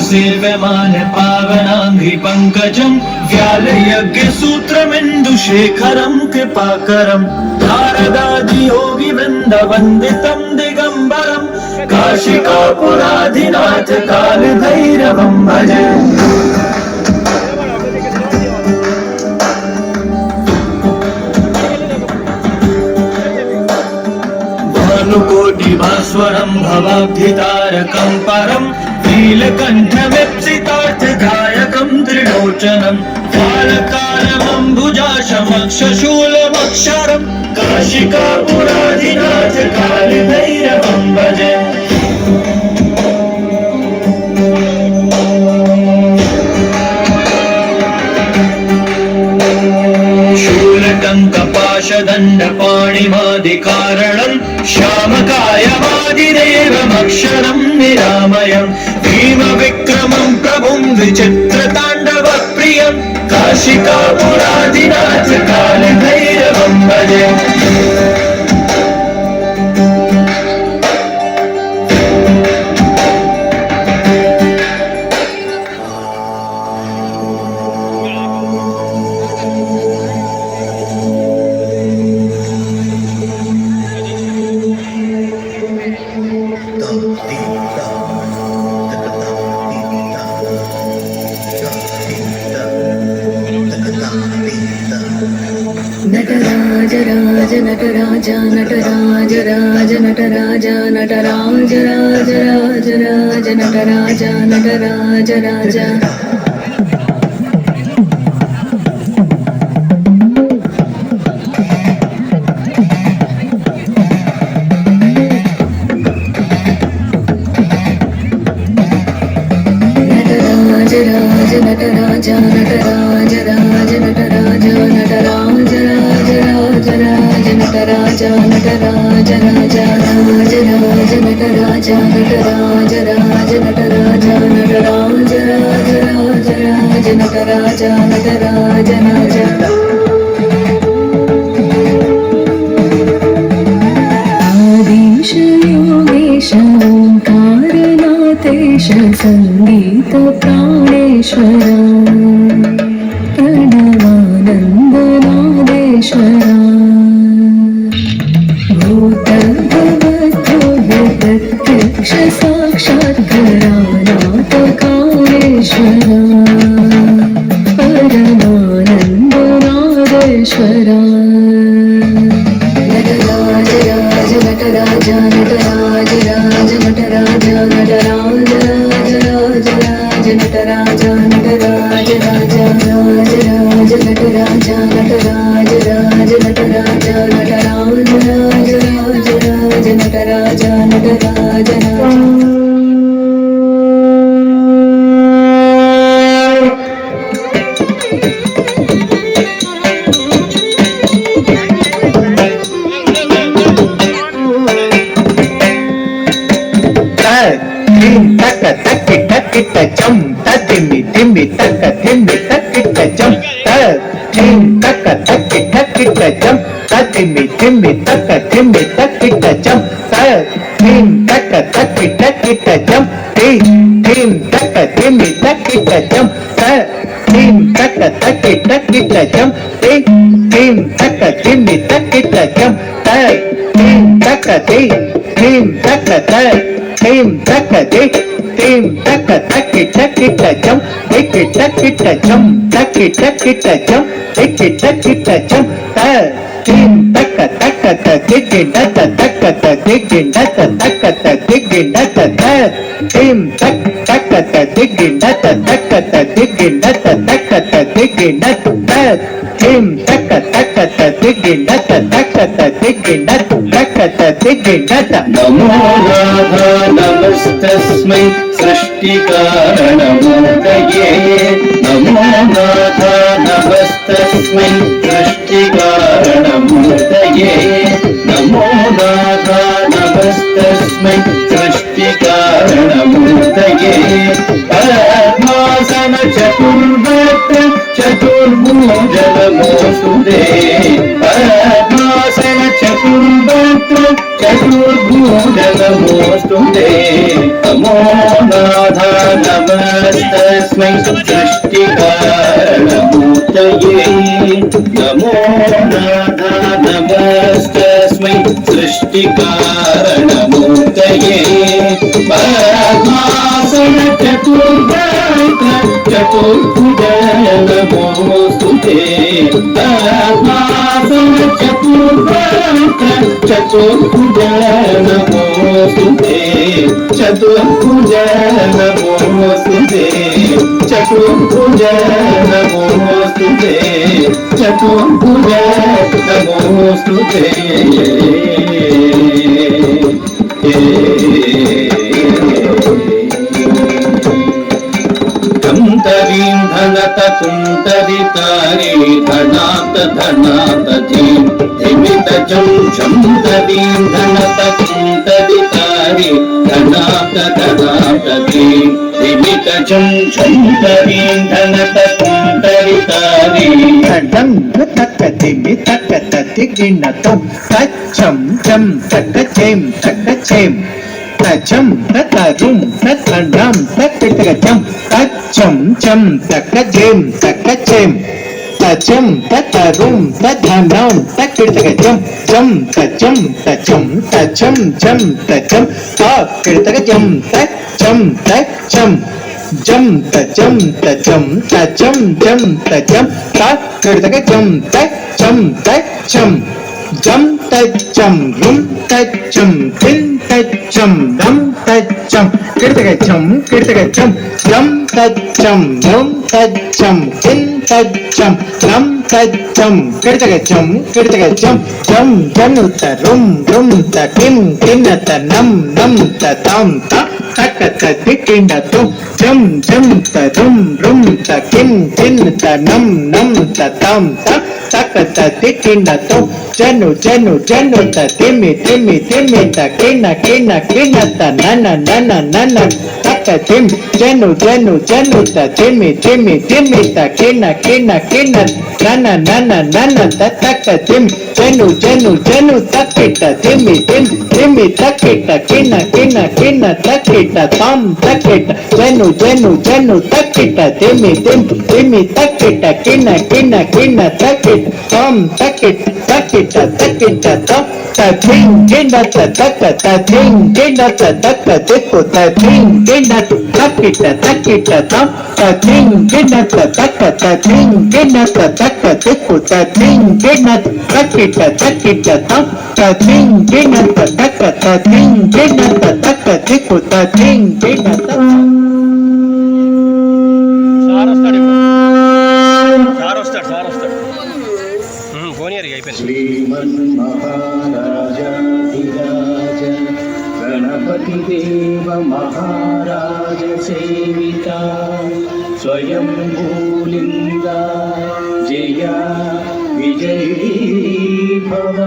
सेव्यमान पावनांघ्रि पंकजं व्यालयज्ञसूत्रमिन्दुशेखरं कृपाकरं नारदादि योगी वृन्द वन्दितं दिगंबरं काशिकापुराधिनाथ कालभैरवं भजे। भानुकोटिभास्वरं भवाब्धितारकं परं नीलकण्ठमीप्सितार्थदायकं त्रिलोचनं कालकालमम्बुजाशमक्षशूलमक्षरं काशिकापुराधिनाथ कालभैरवं भजे। शूलटङ्कपाशदण्डपाणिमादिकारणं श्यामकायमादिदेवमक्षरं निरामयं भीमविक्रमं प्रभुं विचित्रताण्डवप्रियं काशिकापुराधिनाथ कालभैरवं भजे। नटराज राज नटराज नटराज राज नटराज नटराज राज राज राज नटराज नटराज राजा नटराज नटराज नटराज राज नटराज नटराज राज राज राज नटराज नटराज राजा राज राज नटराज नटराज राज नटराज नटराज राज राज राज नटराज नटराज राजा आदिश योगेश ओंकारनाथेश संगीत प्राणेश्वरा प्रणवानन्दनादेश्वरा भूतभवद्भुतप्रत्यक्ष साक्षात्कारानाथकारेश्वरा परमानन्दनादेश्वरा नटराज राज नटराज नटराज राज नटराज नटराज राज राज राज नटराज नटराज राज राज राज नटराज नटराज राज नटराज नटराज राज राज राज नटराज नटराज राज jump timmy timmy taka timmy taka jump tin taka taka taka jump తిమ్మి తక్కిట చం ధీం తక్క తక్కిట చం ధీం తక్క తిమ్మి తక్కిట చం ధీం తక్క తక్కిట చం ధీం తక్క తిమ్మి తక్కిట చం ధీం తక్క ధీం తక్క ధీం తక్క ధీం తక్క తక్కిట చం తక్కిట చం తక్కిట చం తక్కిట చం ధీం తక్క తక్క దిగ్గిండ తక్క దిగ్గిండ తక్క దిగ్గిండ ధీం తక్క దిగ్గిండ తక్క దిగ్గిండ తక్క దిగ్గిండ ధీం తక్క దిగ్గిండ తక్క దిగ్గిండ తక్క దిగ్గిండ నమో రాధా నమస్తస్మై సృష్టికారణమూర్తయే నమో రాధా నమస్తస్మై సృష్టికారణమూర్తయే నమో రాధా నమస్తస్మై సృష్టికారణమూర్తయే పద్మాసన చతుర్వక్ర చతుర్భుజనమోస్తుతే పద్మాసన చతుర్వక్ర చతుర్భుజనమోస్తుతే నమో నాథా నమస్తస్మై సృష్టికారణమూర్తయే నమో నాథా నమస్తస్మై సృష్టికారణమూర్తయే పద్మాసన చతుర్వక్ర చతుర్భుజనమోస్తుతే పద్మాసన చతుర్వక్ర చతుర్భుజనమోస్తుతే చతుర్భుజనమోస్తుతే చతుర్భుజనమోస్తుతే చతుర్భుజనమోస్తుతే ధీం ధనత కుంతరితారి ధనాత ధనాత ధీం ధిమిత జం జం ధీం ధనత కుంతరితారి ధనాత ధనాత ధీం ధిమిత జం జం ధీం ధనత కుంతరితారి డం తక్క తిమ్మి తక్క దిగ్గిండ తం తచ్చం చం తక్క చేం తచ్చం తరుం తన్నం తక్కిట చం తచ్చం చం తక్క చేం తచ్చం తరుం తన్నం తక్కిట చం తచ్చం చం తక్కిట చం తచ్చం జం తచ్చం తచ్చం తక్కిట చం జం తచ్చం రుం తచ్చం తిన్ తచ్చం దం తచ్చం కీర్తగచ్చం జం తచ్చం రుం తచ్చం తిన్ తచ్చం దం తచ్చం కీర్తగచ్చం జం జనుత రుం కిం కిన్నత నం తం తక్క దిక్కిండ తుం జం రుం కిం కిన్నత నం తం తక్క దిక్కిండ తుం జను తిమ్మి కిన్నత నన్న తక్క తిమ్ జను తిమ్మి కిన్న నన్న తక్క తిమ్ జను తక్కిట తిమ్మి తక్కిట కిన్న తక్కిట తం తక్కిట జను తక్కిట తిమ్మి తక్కిట కిన్న తక్కిట తం తక్కిట తం తథిం కిన్నత తక్క దిక్కు తథిం కిన్నత తక్కిట తం తథిం కిన్నత తక్క దిక్కు తథిం కిన్నత తక్కిట తం తథిం కిన్నత తక్క దిక్కు తథిం కిన్నత శ్రీమన్మహారాజాధిరాజ గణపతి దేవ మహారాజ సేవిత స్వయం భూలింగ జయ విజయీ భవ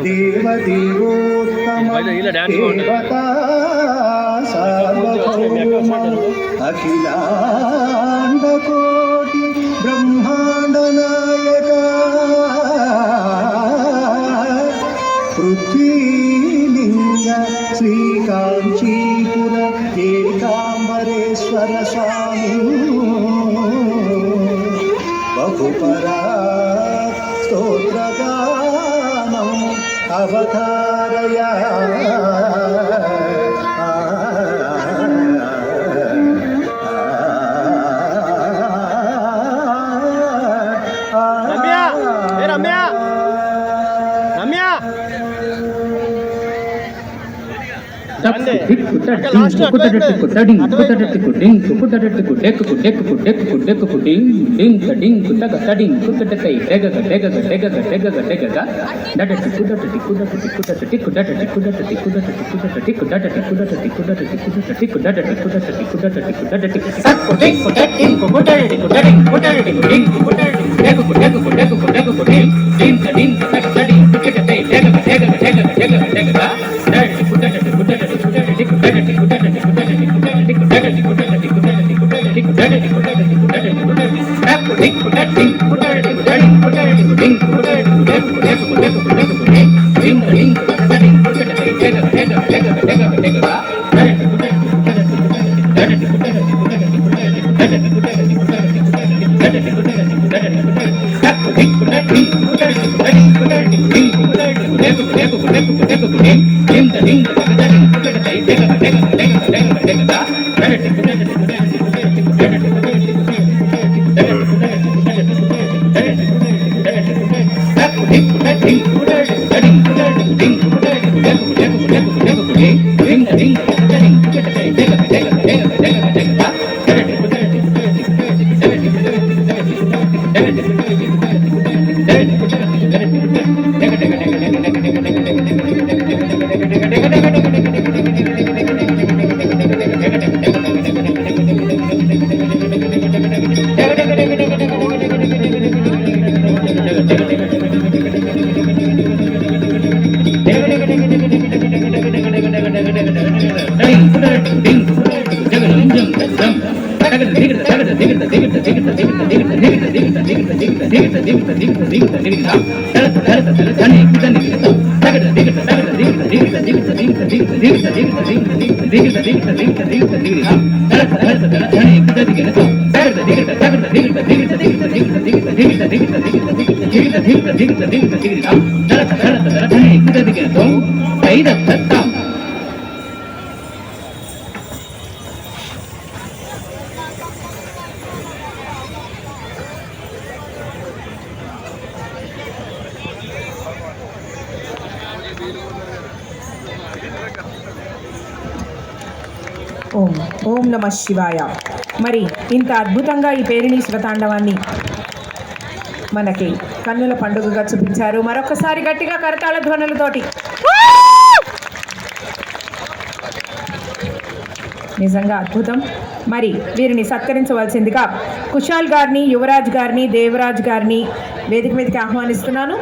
దేవదేవోత్తమ దేవతా సార్వభౌమ అఖిలాండ కోటి బ్రహ్మాండ నాయక పృథ్వీలింగ శ్రీకాంచీపుర ఏకాంబరేశ్వర స్వామి బహుపరా స్తోత్రగానం అవతారయ ఓం ఓం నమ శివాయ. మరి ఇంత అద్భుతంగా ఈ పేరిణీశ్వర తాండవాన్ని మనకి కన్నుల పండుగగా చూపించారు. మరొకసారి గట్టిగా కరతాళ ధ్వనులతోటి నిజంగా అద్భుతం. మరి వీరిని సత్కరించవలసిందిగా కుశాల్ గారిని, యువరాజ్ గారిని, దేవరాజ్ గారిని వేదిక మీదకి ఆహ్వానిస్తున్నాను.